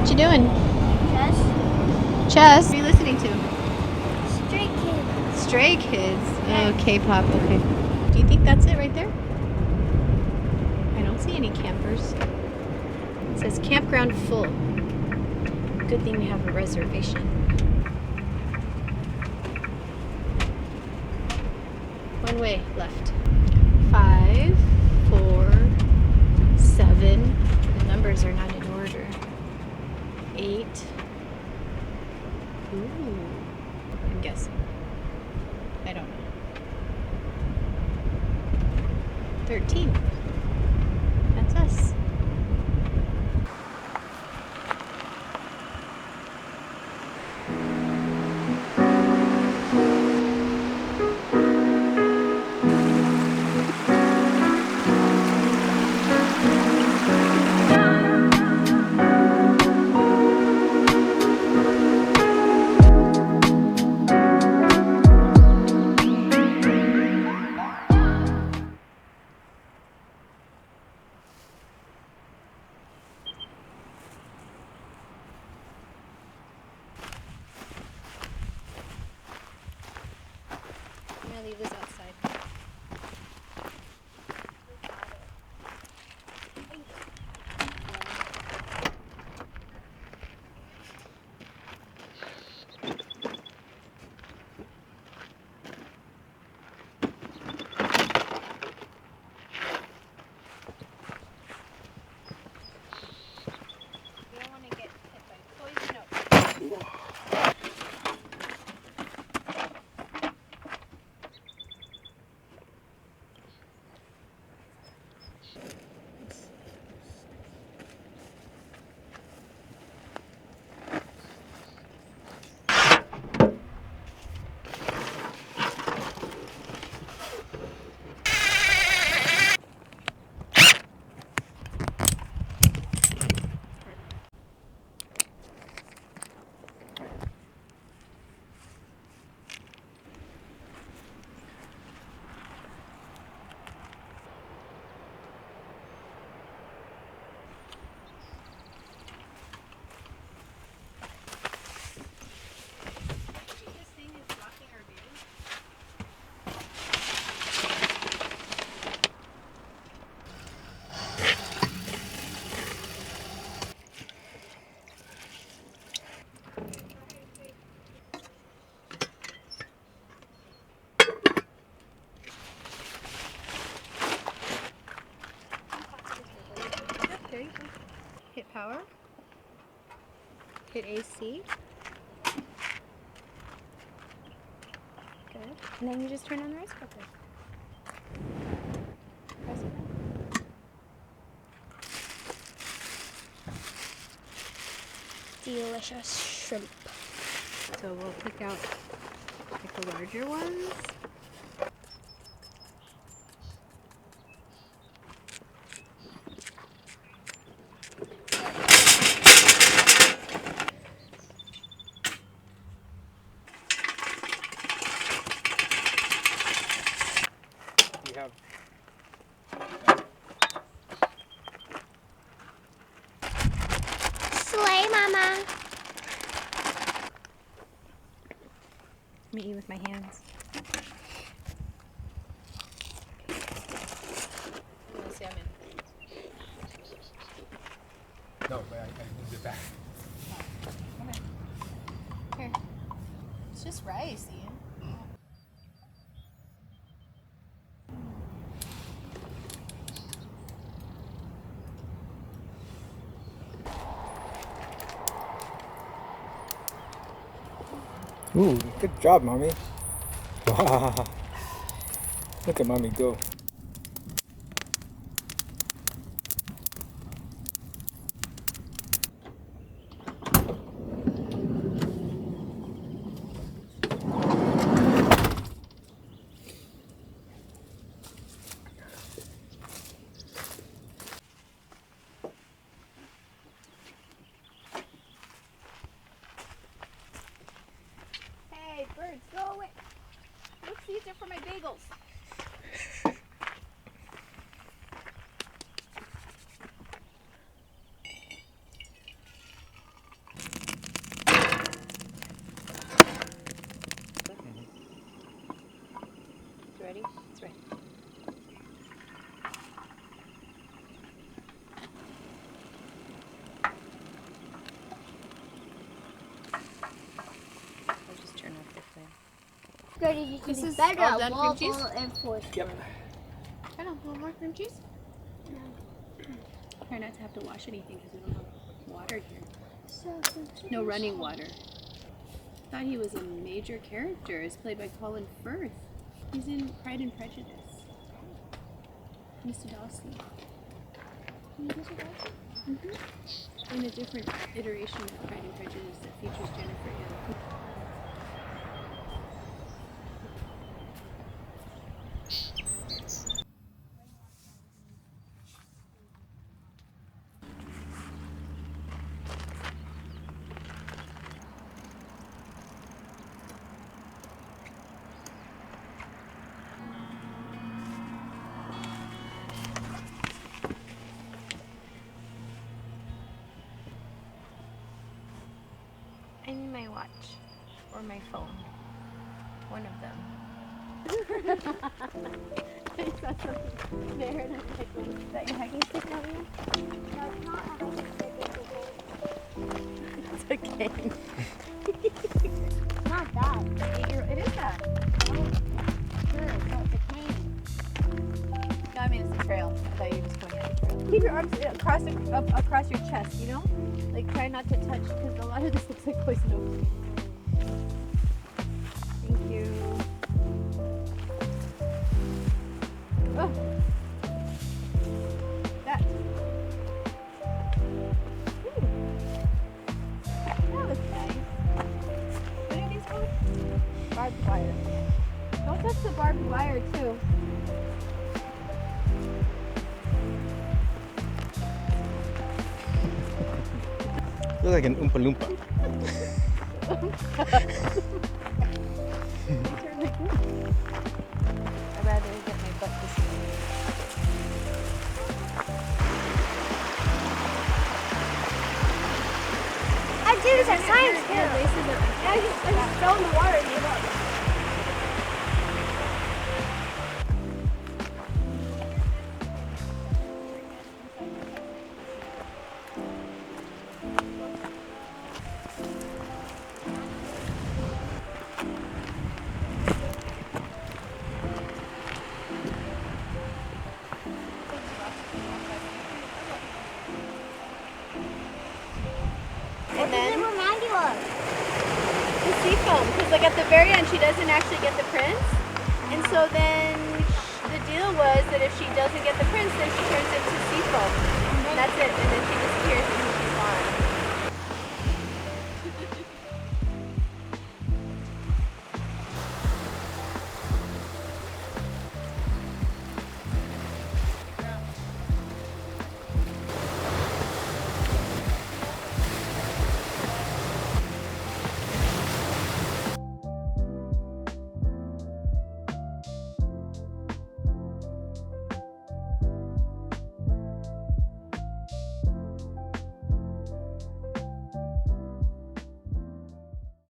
What you doing? Chess. Chess? What are you listening to? Stray Kids. Stray Kids. Oh, K-pop. Okay. Do you think that's it right there? I don't see any campers. It says campground full. Good thing we have a reservation. One way left. 5, 4, 7. The numbers are not in order. 8. Ooh. I'm guessing. I don't know. 13. That's us. I'm gonna leave this outside. We don't want to get hit by poison oak. There you go. Hit power. Hit AC. Good. And then you just turn on the rice cooker. Press it down. Delicious shrimp. So we'll pick out like the larger ones. You have Slay, Mama. Meet you with my hands. Let's see, I'm in. no, but I moved it back. Okay. Here. It's just rice, Ian. Ooh, good job, mommy. Wow. Look at mommy go. Hey, birds, go away. Look, these are for my bagels. Grady, you can This be is better all at done, cream wall cheese? ball and force. Yep. I don't want more cream cheese. Try not to have to wash anything because we don't have water here. No running water. Thought he was a major character. Is played by Colin Firth. He's in Pride and Prejudice. Mr. Darcy. In a different iteration of Pride and Prejudice that features Jennifer Hill. I need my watch or my phone. One of them. I saw something there and I was like, is that your hiking stick, Nadia? No, it's not a hiking stick, it's a It's okay. It's not that. It is that. Oh, sure, it's a cane. No, I mean it's a trail. I thought you were just going down the trail. Keep your arms across your chest, you know? Like try not to touch because a lot of this looks like poison oak. Thank you. Oh. That. Ooh. That looks nice. What are these called? Barbed wire. Don't touch the barbed wire too. Looks like an Oompa Loompa. I'd rather get my butt this way. I do this at science Yeah, too. laces are I just fell in the water and gave up. And then What does it remind you of? the sea foam, because like at the very end she doesn't actually get the prince, and so then the deal was that if she doesn't get the prince, then she turns into sea foam. And that's it, and then she disappears and she's gone.